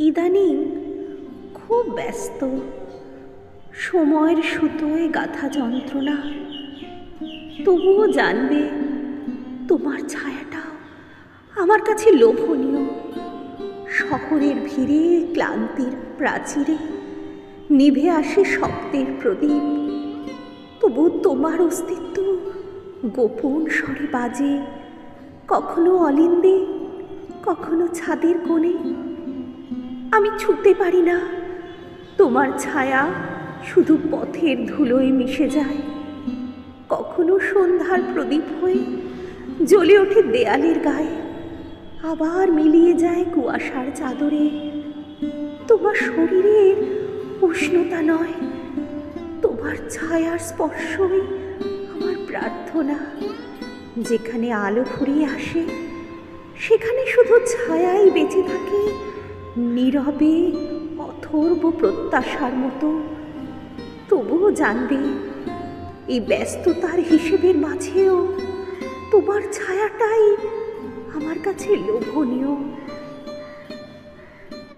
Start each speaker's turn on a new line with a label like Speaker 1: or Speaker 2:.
Speaker 1: ইদানিং খুব ব্যস্ত, সময়ের সুতোয় গাঁথা যন্ত্রণা। তবুও জানবে তোমার ছায়াটাও আমার কাছে লোভনীয়। শহরের ভিড়ে, ক্লান্তির প্রাচীরে নিভে আসে শব্দের প্রদীপ, তবু তোমার অস্তিত্ব গোপন স্বরে বাজে, কখনো অলিন্দে, কখনো ছাদের কোণে। আমি ছুঁতে পারি না, তোমার ছায়া শুধু পথের ধুলোয় মিশে যায়। কখনো সন্ধ্যার প্রদীপ হয়ে জ্বলে ওঠে দেয়ালের গায়ে, আবার মিলিয়ে যায় কুয়াশার চাদরে। তোমার শরীরের উষ্ণতা নয়, তোমার ছায়ার স্পর্শই আমার প্রার্থনা। যেখানে আলো ফুরিয়ে আসে, সেখানে শুধু ছায়াই বেঁচে থাকে, নীরবে অথর্ব প্রত্যাশার মতো। তবুও জানবে, এই ব্যস্ততার হিসেবের মাঝেও তোমার ছায়াটাই আমার কাছে লোভনীয়।